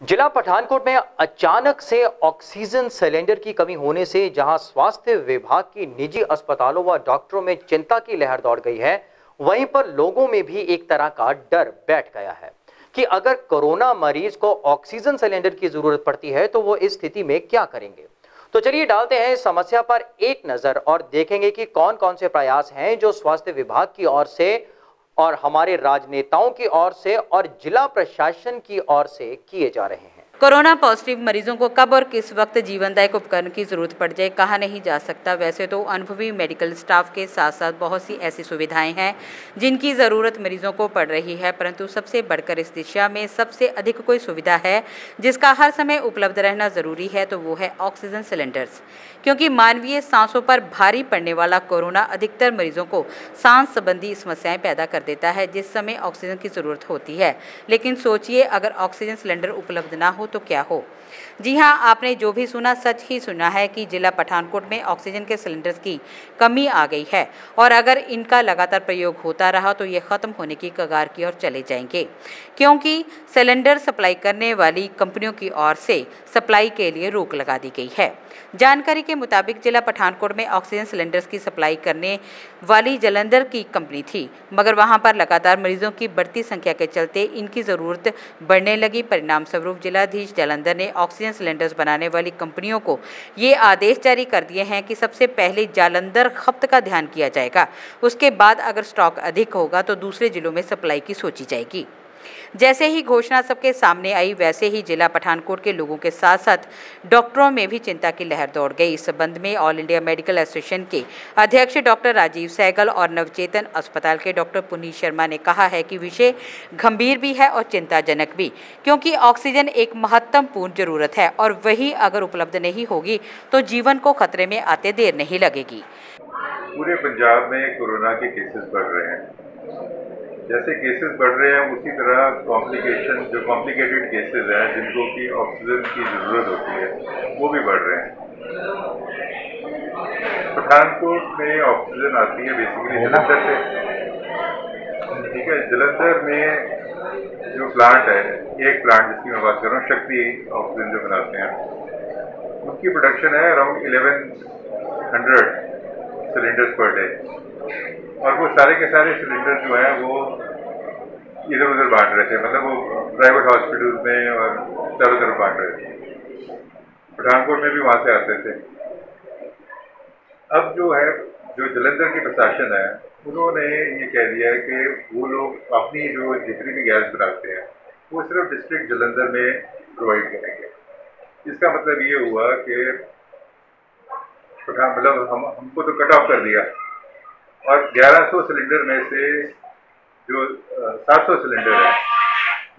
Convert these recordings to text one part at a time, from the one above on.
जिला पठानकोट में अचानक से ऑक्सीजन सिलेंडर की कमी होने से जहां स्वास्थ्य विभाग की निजी अस्पतालों व डॉक्टरों में चिंता की लहर दौड़ गई है, वहीं पर लोगों में भी एक तरह का डर बैठ गया है कि अगर कोरोना मरीज को ऑक्सीजन सिलेंडर की जरूरत पड़ती है तो वो इस स्थिति में क्या करेंगे। तो चलिए डालते हैं इस समस्या पर एक नजर और देखेंगे कि कौन कौन से प्रयास हैं जो स्वास्थ्य विभाग की ओर से और हमारे राजनेताओं की ओर से और जिला प्रशासन की ओर से किए जा रहे हैं। कोरोना पॉजिटिव मरीजों को कब और किस वक्त जीवनदायक उपकरण की जरूरत पड़ जाए कहा नहीं जा सकता। वैसे तो अनुभवी मेडिकल स्टाफ के साथ साथ बहुत सी ऐसी सुविधाएं हैं जिनकी ज़रूरत मरीजों को पड़ रही है, परंतु सबसे बढ़कर इस दिशा में सबसे अधिक कोई सुविधा है जिसका हर समय उपलब्ध रहना ज़रूरी है तो वो है ऑक्सीजन सिलेंडर्स। क्योंकि मानवीय सांसों पर भारी पड़ने वाला कोरोना अधिकतर मरीजों को सांस संबंधी समस्याएं पैदा कर देता है, जिस समय ऑक्सीजन की ज़रूरत होती है। लेकिन सोचिए, अगर ऑक्सीजन सिलेंडर उपलब्ध ना हो तो क्या हो। जी हां, आपने जो भी सुना सच ही सुना है कि जिला पठानकोट में ऑक्सीजन के सिलेंडर्स की कमी आ गई है और अगर इनका लगातार प्रयोग होता रहा तो ये ख़त्म होने की कगार की ओर चले जाएंगे, क्योंकि सिलेंडर सप्लाई करने वाली कंपनियों की ओर से सप्लाई के लिए रोक लगा दी गई है। जानकारी के मुताबिक जिला पठानकोट में ऑक्सीजन सिलेंडर्स की सप्लाई करने वाली जालंधर की कंपनी थी, मगर वहां पर लगातार मरीजों की बढ़ती संख्या के चलते इनकी ज़रूरत बढ़ने लगी। परिणाम स्वरूप जिलाधीश जालंधर ने ऑक्सीजन सिलेंडर्स बनाने वाली कंपनियों को ये आदेश जारी कर दिए हैं कि सबसे पहले जालंधर खपत का ध्यान किया जाएगा, उसके बाद अगर स्टॉक अधिक होगा तो दूसरे जिलों में सप्लाई की सोची जाएगी। जैसे ही घोषणा सबके सामने आई, वैसे ही जिला पठानकोट के लोगों के साथ साथ डॉक्टरों में भी चिंता की लहर दौड़ गई। इस संबंध में ऑल इंडिया मेडिकल एसोसिएशन के अध्यक्ष डॉक्टर राजीव सहगल और नवचेतन अस्पताल के डॉक्टर पुनीत शर्मा ने कहा है कि विषय गंभीर भी है और चिंताजनक भी, क्योंकि ऑक्सीजन एक महत्वपूर्ण जरूरत है और वही अगर उपलब्ध नहीं होगी तो जीवन को खतरे में आते देर नहीं लगेगी। पूरे पंजाब में कोरोना के केसेस बढ़ रहे हैं। जैसे केसेस बढ़ रहे हैं उसी तरह कॉम्प्लिकेटेड केसेस हैं जिनको कि ऑक्सीजन की ज़रूरत होती है वो भी बढ़ रहे हैं। पठानकोट में ऑक्सीजन आती है बेसिकली जलंधर से, ठीक है। जलंधर में जो प्लांट है, एक प्लांट जिसकी मैं बात कर रहा हूँ, शक्ति ऑक्सीजन जो बनाते हैं, उनकी प्रोडक्शन है अराउंड 1100 सिलेंडर्स पर डे, और वो सारे के सारे सिलेंडर जो हैं वो इधर उधर बांट रहे थे, मतलब वो प्राइवेट हॉस्पिटल में और चारों तरफ बांट रहे थे। पठानकोट में भी वहाँ से आते थे। अब जो है, जो जलंधर की प्रशासन है, उन्होंने ये कह दिया है कि वो लोग अपनी जो जितनी भी गैस बनाते हैं वो सिर्फ डिस्ट्रिक्ट जलंधर में प्रोवाइड करेंगे। इसका मतलब ये हुआ कि मतलब हमको तो कट ऑफ कर दिया, और 1100 सिलेंडर में से जो 700 सिलेंडर है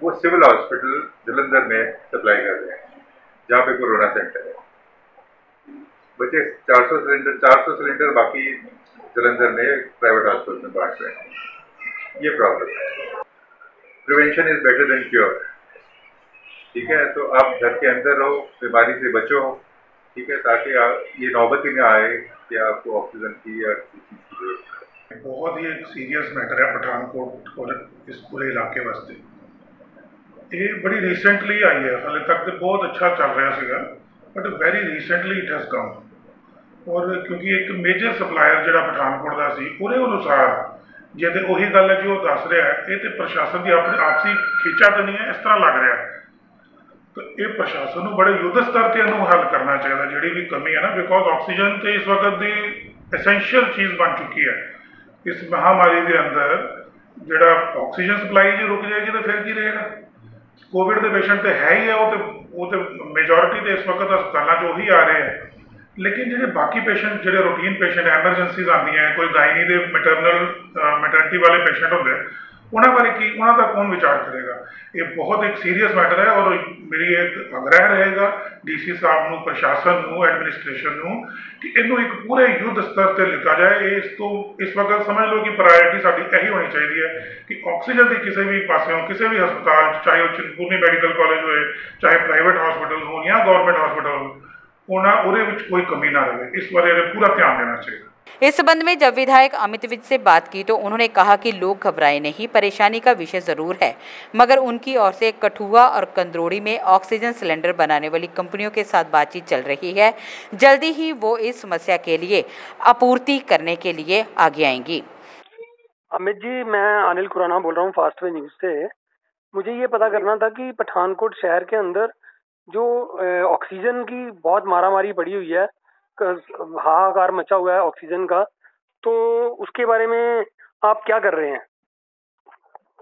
वो सिविल हॉस्पिटल जलंधर में सप्लाई कर रहे हैं, जहाँ पे कोरोना सेंटर है। बचे 400 सिलेंडर बाकी जलंधर में प्राइवेट हॉस्पिटल में बांट रहे हैं। ये प्रॉब्लम है। Prevention is better than cure, ठीक है। तो आप घर के अंदर रहो, बीमारी से बचो, ठीक है, ताकि ये नौबत ही ना आए कि आपको ऑक्सीजन की या किसी चीज़ की जरूरत है। बहुत ही एक सीरियस मैटर है पठानकोट और इस पूरे इलाके वास्ते। ये बड़ी रिसेंटली आई है, हाले तक तो बहुत अच्छा चल रहा है, but very recently it has come. और क्योंकि एक मेजर सप्लायर जो पठानकोट का सी, उहदे अनुसार जे तो उही गल है जो दस रहा है, ये तो प्रशासन की अपनी आपसी खींचा तो नहीं है, इस तरह लग रहा है। तो ये प्रशासन को बड़े युद्ध स्तर पर इनू हल करना चाहिए जी भी कमी है ना, बिकॉज ऑक्सीजन तो इस वक्त की एसेंशियल चीज़ बन चुकी है। इस महामारी के अंदर जो ऑक्सीजन सप्लाई जो रुक जाएगी तो फिर की रहेगा। कोविड के पेशेंट तो है ही है, वो तो मेजोरिटी तो इस वक्त अस्पतालों च उही आ रहे हैं, लेकिन जो बाकी पेशेंट जो रूटीन पेशेंट एमरजेंसीज आती हैं, कोई गायनी के मैटरनिटी वाले पेशेंट होंगे, उन्होंने बारे की उन्होंने का कौन विचार करेगा। ये बहुत एक सीरियस मैटर है और मेरी एक आग्रह रहेगा DC साहब को, प्रशासन को, एडमिनिस्ट्रेशन को कि इनू एक पूरे युद्ध स्तर पर लिखा जाए। इस वक्त समझ लो कि प्रायोरिटी साड़ी यही होनी चाहिए है कि ऑक्सीजन की किसी भी पासों किसी भी हस्पताल, चाहे वो चिंतपूर्णी मैडिकल कॉलेज हो, चाहे प्राइवेट हॉस्पिटल हो या गौरमेंट हॉस्पिटल हो, उन्हें कोई कमी ना रहे। इस बारे पूरा ध्यान देना चाहिए। इस संबंध में जब विधायक अमित विज से बात की तो उन्होंने कहा कि लोग घबराए नहीं, परेशानी का विषय जरूर है, मगर उनकी ओर से कठुआ और कंदरोड़ी में ऑक्सीजन सिलेंडर बनाने वाली कंपनियों के साथ बातचीत चल रही है। जल्दी ही वो इस समस्या के लिए आपूर्ति करने के लिए आगे आएंगी। अमित जी, मैं अनिल खुराना बोल रहा हूँ फास्ट वे न्यूज से। मुझे ये पता करना था कि पठानकोट शहर के अंदर जो ऑक्सीजन की बहुत मारामारी पड़ी हुई है, हाहाकार मचा हुआ है ऑक्सीजन का, तो उसके बारे में आप क्या कर रहे हैं?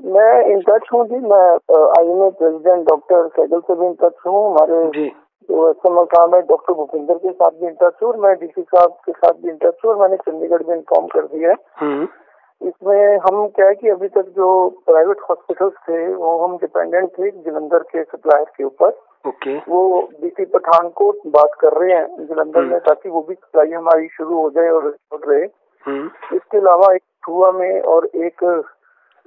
मैं इन टच हूँ जी, मैं आईएमए प्रेसिडेंट डॉक्टर सैगल से भी इन टच हूँ, हमारे जो एसएमएल काम है डॉक्टर भूपिंदर के साथ भी इन टच हूँ, मैं डीसी साहब के साथ भी इन टच हूँ और मैंने चंडीगढ़ में इन्फॉर्म कर दिया है। इसमें हम क्या है कि अभी तक जो प्राइवेट हॉस्पिटल्स थे वो हम डिपेंडेंट थे जलंधर के सप्लायर के ऊपर। वो डीसी पठानकोट बात कर रहे हैं जलंधर में, ताकि वो भी सप्लाई हमारी शुरू हो जाए और रहे। इसके अलावा एक ठुआ में और एक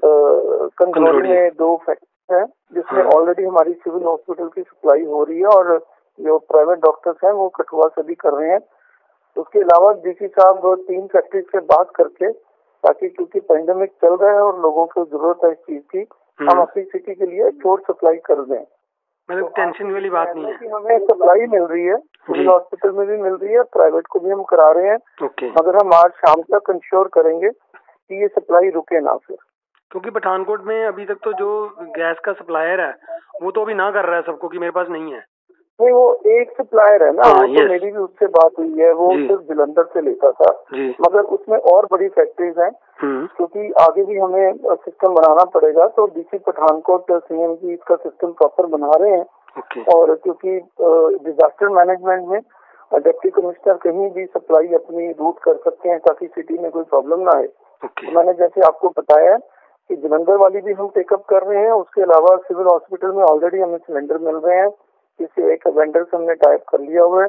कंदरौली में 2 फैक्ट्री है जिसमें ऑलरेडी हमारी सिविल हॉस्पिटल की सप्लाई हो रही है और जो प्राइवेट डॉक्टर्स हैं वो कठुआ से भी कर रहे हैं। उसके अलावा डीसी साहब 3 फैक्ट्री से बात करके, ताकि क्योंकि पेंडेमिक चल रहा है और लोगों को जरूरत है इस चीज की, हम अपनी सिटी के लिए श्योर सप्लाई कर दें। मतलब टेंशन वाली बात नहीं है कि हमें सप्लाई मिल रही है, सिविल हॉस्पिटल में भी मिल रही है, प्राइवेट को भी हम करा रहे हैं, मगर हम आज शाम तक इंश्योर करेंगे कि ये सप्लाई रुके ना फिर। क्योंकि पठानकोट में अभी तक तो जो गैस का सप्लायर है वो तो अभी ना कर रहा है सबको कि मेरे पास नहीं है। नहीं, वो एक सप्लायर है ना, वो तो मेरी भी उससे बात हुई है, वो सिर्फ जलंधर से लेता था, मगर उसमें और बड़ी फैक्ट्रीज हैं, क्योंकि आगे भी हमें सिस्टम बनाना पड़ेगा। तो डीसी पठानकोट सीएम जी इसका सिस्टम प्रॉपर बना रहे हैं। और क्योंकि डिजास्टर मैनेजमेंट में डिप्टी कमिश्नर कहीं भी सप्लाई अपनी रूट कर सकते हैं ताकि सिटी में कोई प्रॉब्लम ना आए। तो मैंने जैसे आपको बताया कि जलंधर वाली भी हम टेकअप कर रहे हैं, उसके अलावा सिविल हॉस्पिटल में ऑलरेडी हमें सिलेंडर मिल रहे हैं, किसी एक वेंडर से हमने टाइप कर लिया हुआ है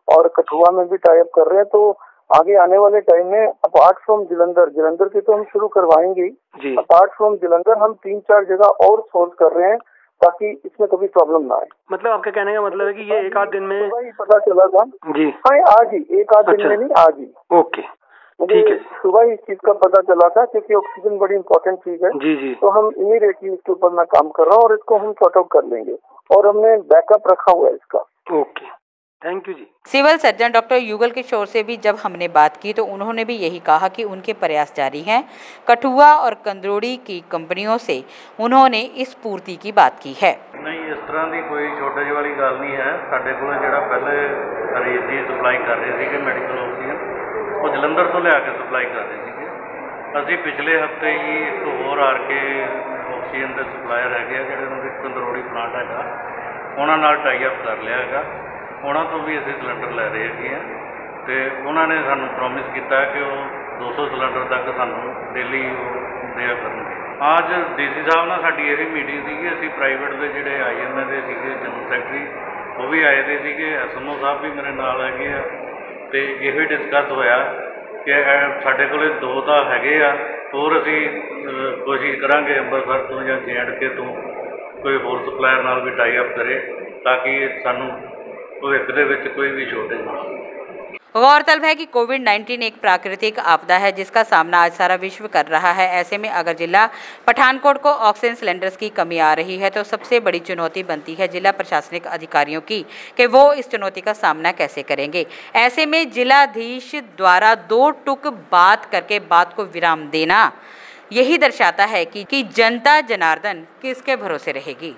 और कठुआ में भी टाइप कर रहे हैं। तो आगे आने वाले टाइम में अपार्ट फ्रॉम जलंधर की तो हम शुरू करवाएंगे, अपार्ट फ्रॉम जलंधर हम 3-4 जगह और सोर्स कर रहे हैं ताकि इसमें कभी प्रॉब्लम ना आए। मतलब आपके कहने का मतलब है कि ये एक आध दिन में पता चला था जी? हाँ, आज ही, एक आध दिन में नहीं, आज ही। ओके, मुझे सुबह ही इस चीज का पता चला था, क्योंकि ऑक्सीजन बड़ी इंपॉर्टेंट चीज है। जी। तो हम इमीडिएटली इसके ऊपर मैं काम कर रहा हूँ और इसको हम सॉर्ट आउट कर लेंगे और हमने बैकअप रखा हुआ है इसका। Okay, thank you ji. Civil surgeon doctor Yugal Kishore से भी जब हमने बात की तो उन्होंने भी यही कहा कि उनके प्रयास जारी हैं। कठुआ और कंदरोड़ी की कंपनियों से उन्होंने इस पूर्ति की बात की है। नहीं, इस तरह की कोई शॉर्टेज वाली गल नहीं है। साडे कोल जिहड़ा पहले मरीज की सप्लाई कर रहे थे मैडिकल ऑक्सीजन, वो जलंधर तो लिया के सप्लाई कर रहे थे। असी पिछले हफ्ते ही एक होर आर के ऑक्सीजन के सप्लायर है जिहड़े कंदरोड़ी प्लांट है, उन्होंने नाल टाई अप कर लिया है, उन्होंने तो भी असीं सिलेंडर लै रहे हैं। तो उन्होंने सानू प्रॉमिस किया कि वो 200 सिलेंडर तक सानू डेली दिया करेंगे। आज डीसी साहब नाल साडी यही मीटिंग सी, असीं प्राइवेट के जिहड़े आईएमए के जनरल सैकटरी वो भी आए थे, एसएमओ साहब भी मेरे नाल है, तो यही डिस्कस होया कि साडे कोले 2 तो हैगे आ, होर असीं कोशिश करांगे अंबरसर तो या JNK तो कोई होर सप्लायर नाल भी टाई अप करे ताकि सानू भविष्य दे विच कोई भी शॉर्टेज ना हो। गौरतलब है कि कोविड-19 एक प्राकृतिक आपदा है जिसका सामना आज सारा विश्व कर रहा है। ऐसे में अगर जिला पठानकोट को ऑक्सीजन सिलेंडर्स की कमी आ रही है तो सबसे बड़ी चुनौती बनती है जिला प्रशासनिक अधिकारियों की कि वो इस चुनौती का सामना कैसे करेंगे। ऐसे में जिलाधीश द्वारा 2 टुक बात करके बात को विराम देना यही दर्शाता है कि जनता जनार्दन किसके भरोसे रहेगी।